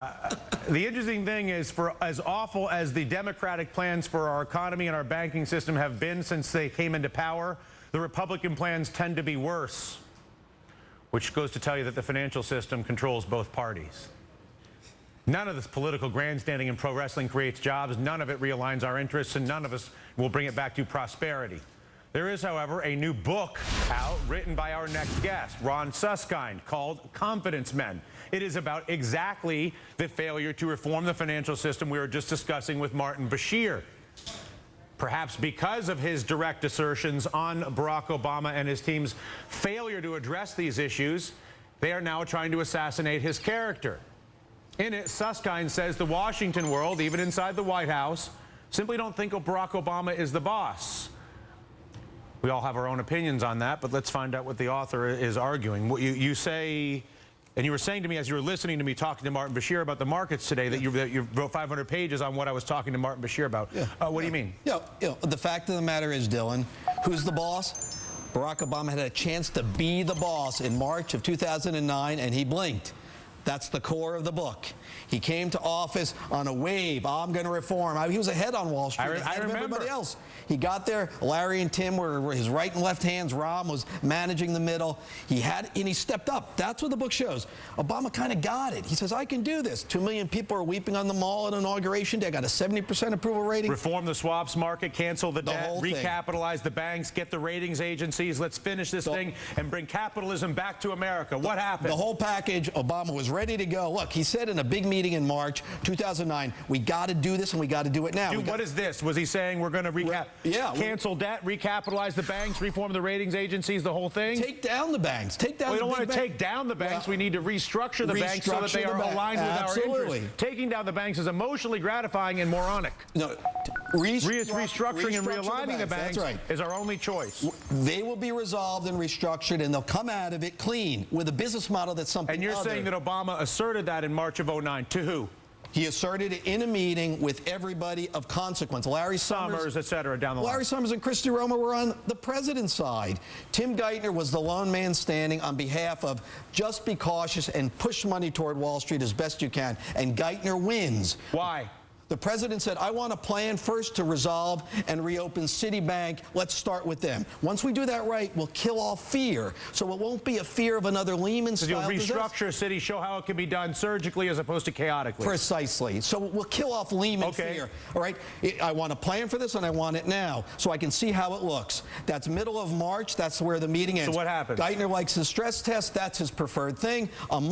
The interesting thing is, for as awful as the Democratic plans for our economy and our banking system have been since they came into power, the Republican plans tend to be worse, which goes to tell you that the financial system controls both parties. None of this political grandstanding in pro wrestling creates jobs. None of it realigns our interests, and none of us will bring it back to prosperity. There is, however, a new book out written by our next guest, Ron Suskind, called Confidence Men. It is about exactly the failure to reform the financial system we were just discussing with Martin Bashir. Perhaps because of his direct assertions on Barack Obama and his team's failure to address these issues, they are now trying to assassinate his character. In it, Suskind says the Washington world, even inside the White House, simply don't think Barack Obama is the boss. We all have our own opinions on that, but let's find out what the author is arguing. What you say, and you were saying to me as you were listening to me talking to Martin Bashir about the markets today, that you wrote 500 pages on what I was talking to Martin Bashir about. What do you mean? The fact of the matter is, Dylan, who's the boss? Barack Obama had a chance to be the boss in March of 2009, and he blinked. That's the core of the book. He came to office on a wave. I'm going to reform. He was ahead on Wall Street. I remember. Everybody else. He got there. Larry and Tim were his right and left hands. Ron was managing the middle. And he stepped up. That's what the book shows. Obama kind of got it. He says, I can do this. 2 million people are weeping on the mall at Inauguration Day. I got a 70% approval rating. Reform the swaps market, cancel the debt, recapitalize the banks, get the ratings agencies. Let's finish this thing and bring capitalism back to America. What happened? The whole package. Obama was ready to go. Look, he said in a big meeting in March 2009, we got to do this and we got to do it now. Dude, what is this? Was he saying we're going to cancel debt, recapitalize the banks, reform the ratings agencies, the whole thing? Take down the banks. Take down. We don't want to take down the banks. We need to restructure the banks so that they are aligned with our interests. Taking down the banks is emotionally gratifying and moronic. No, restructuring and realigning the banks is our only choice. They will be resolved and restructured, and they'll come out of it clean with a business model that's something And you're saying that Obama asserted that in March of 2009. To who? He asserted it in a meeting with everybody of consequence. Larry Summers, et cetera, down the line. Larry Summers and Christy Romer were on the president's side. Tim Geithner was the lone man standing on behalf of just be cautious and push money toward Wall Street as best you can. And Geithner wins. Why? The president said, I want a plan first to resolve and reopen Citibank. Let's start with them. Once we do that right, we'll kill off fear. So it won't be a fear of another Lehman-style disaster. You'll restructure Citi, show how it can be done surgically as opposed to chaotically. Precisely. So we'll kill off Lehman fear. All right? I want a plan for this, and I want it now, so I can see how it looks. That's middle of March. That's where the meeting ends. So what happens? Geithner likes his stress test. That's his preferred thing.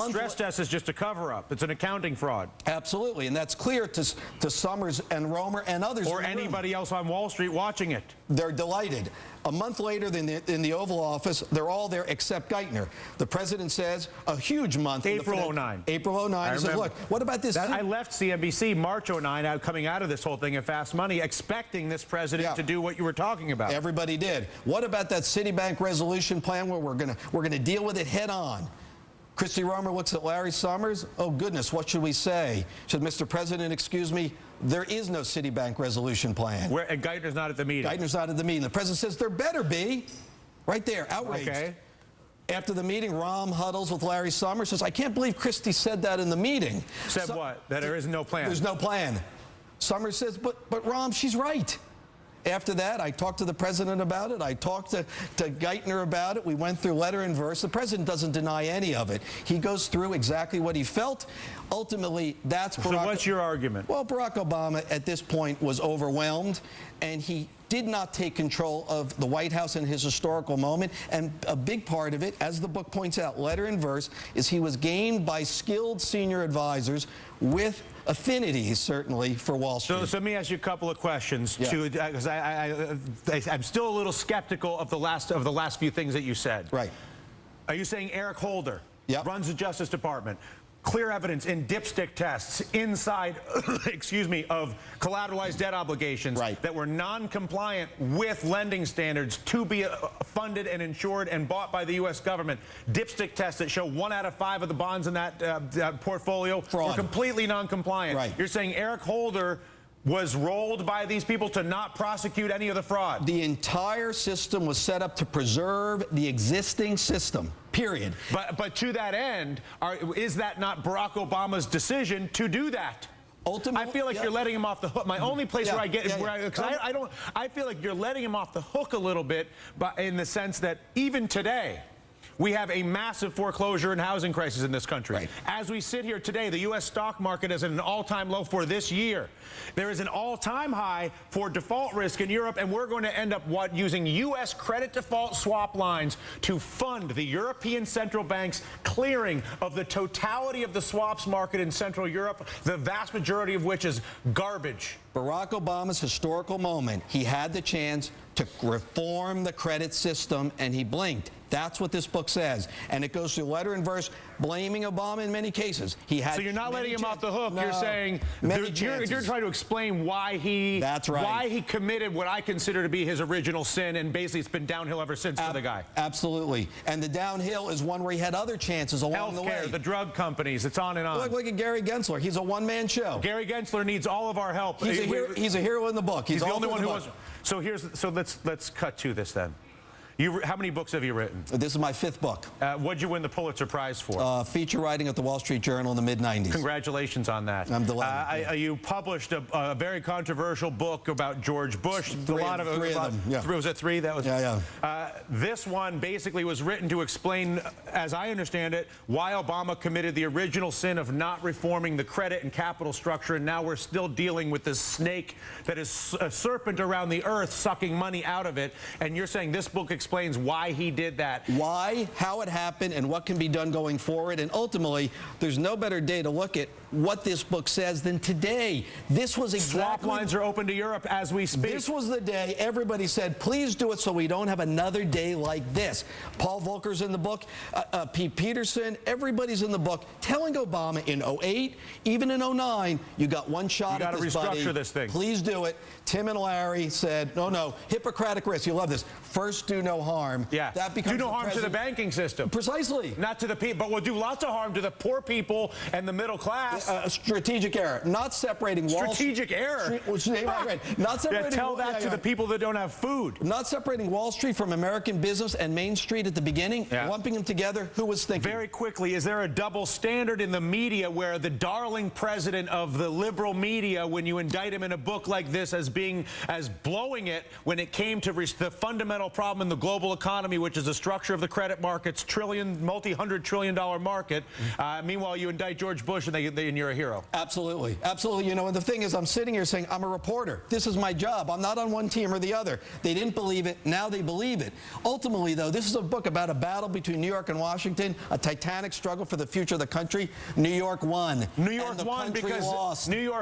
Stress test is just a cover-up. It's an accounting fraud. Absolutely. And that's clear to Summers and Romer and others. Or anybody else on Wall Street watching it. They're delighted. A month later in the Oval Office, they're all there except Geithner. The president says a huge month. April 2009. April 2009. He says, look, what about this? I left CNBC March 2009 coming out of this whole thing in Fast Money, expecting this president to do what you were talking about. Everybody did. What about that Citibank resolution plan where we're gonna deal with it head on? Christy Romer looks at Larry Summers. Oh, goodness, what should we say? She said, Mr. President, excuse me, there is no Citibank resolution plan. And Geithner's not at the meeting. Geithner's not at the meeting. The president says there better be. Right there, outraged. Okay. After the meeting, Rahm huddles with Larry Summers, says, I can't believe Christy said that in the meeting. Said what? That there is no plan. There's no plan. Summers says, but Rahm, she's right. After that, I talked to the president about it. I talked to Geithner about it. We went through letter and verse. The president doesn't deny any of it. He goes through exactly what he felt. Ultimately, that's So what's your argument? Well, Barack Obama at this point was overwhelmed, and he did not take control of the White House in his historical moment. And a big part of it, as the book points out, letter and verse, is he was gained by skilled senior advisors with affinities, certainly, for Wall Street. So let me ask you a couple of questions, because I'm still a little skeptical of the last few things that you said. Right. Are you saying Eric Holder runs the Justice Department? Clear evidence in dipstick tests inside, excuse me, of collateralized debt obligations that were non-compliant with lending standards to be funded and insured and bought by the U.S. government. Dipstick tests that show 1 out of 5 of the bonds in that portfolio were completely non-compliant. You're saying Eric Holder was rolled by these people to not prosecute any of the fraud. The entire system was set up to preserve the existing system, period. But to that end, is that not Barack Obama's decision to do that? Ultimately, I feel like you're letting him off the hook. My only place where I get, I feel like you're letting him off the hook a little bit, but in the sense that even today, we have a massive foreclosure and housing crisis in this country. Right. As we sit here today, the U.S. stock market is at an all-time low for this year. There is an all-time high for default risk in Europe, and we're going to end up using U.S. credit default swap lines to fund the European Central Bank's clearing of the totality of the swaps market in Central Europe, the vast majority of which is garbage. Barack Obama's historical moment, he had the chance to reform the credit system, and he blinked. That's what this book says. And it goes through letter and verse, blaming Obama in many cases. He had. So you're not letting him off the hook. No, you're saying you're trying to explain why he. That's right. Why he committed what I consider to be his original sin, and basically it's been downhill ever since for the guy. Absolutely. And the downhill is one where he had other chances along the way. The drug companies, it's on and on. Look at Gary Gensler. He's a one-man show. Gary Gensler needs all of our help. He's a hero in the book. He's the only one who was. So let's cut to this then. How many books have you written? This is my 5th book. What'd you win the Pulitzer Prize for? Feature writing at the Wall Street Journal in the mid-'90s. Congratulations on that. I'm delighted. You published a very controversial book about George Bush. Three of them. Yeah. Was it 3? That was. Yeah. This one basically was written to explain, as I understand it, why Obama committed the original sin of not reforming the credit and capital structure, and now we're still dealing with this snake that is a serpent around the earth, sucking money out of it. And you're saying this book explains why he did that. Why, how it happened, and what can be done going forward. And ultimately, there's no better day to look at what this book says than today. This was exactly... Swap lines are open to Europe as we speak. This was the day everybody said, please do it so we don't have another day like this. Paul Volcker's in the book, Pete Peterson, everybody's in the book, telling Obama in 2008, even in 2009, you got one shot at this, buddy. You got to restructure this thing. Please do it. Tim and Larry said, no, Hippocratic risk. You love this. First, do no harm. Yeah. That becomes do no harm to the banking system. Precisely. Not to the people, but we'll do lots of harm to the poor people and the middle class. Strategic error. Not separating Wall Street. Strategic error. Right. Not separating. Tell that to the people that don't have food. Not separating Wall Street from American business and Main Street at the beginning, lumping them together. Who was thinking? Very quickly, is there a double standard in the media where the darling president of the liberal media, when you indict him in a book like this as blowing it when it came to the fundamental problem in the global economy, which is the structure of the credit markets, multi-hundred trillion dollar market. Meanwhile, you indict George Bush and you're a hero. Absolutely. Absolutely. You know, and the thing is, I'm sitting here saying, I'm a reporter. This is my job. I'm not on one team or the other. They didn't believe it. Now they believe it. Ultimately, though, this is a book about a battle between New York and Washington, a titanic struggle for the future of the country. New York won. New York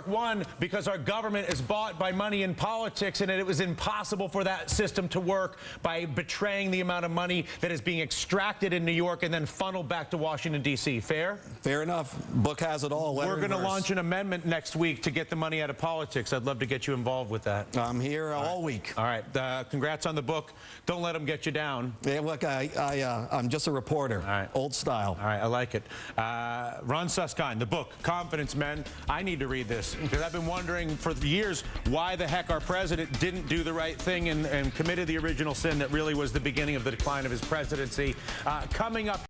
won because our government is bought by money in politics, and it was impossible for that system to work by betraying the amount of money that is being extracted in New York and then funneled back to Washington, D.C. Fair? Fair enough. Book has it all. We're going to launch an amendment next week to get the money out of politics. I'd love to get you involved with that. I'm here all week. All right. Congrats on the book. Don't let them get you down. Yeah, look, I'm just a reporter. All right. Old style. All right. I like it. Ron Suskind, the book, Confidence Men. I need to read this because I've been wondering for years why the heck our president didn't do the right thing and committed the original sin that really was the beginning of the decline of his presidency. Coming up.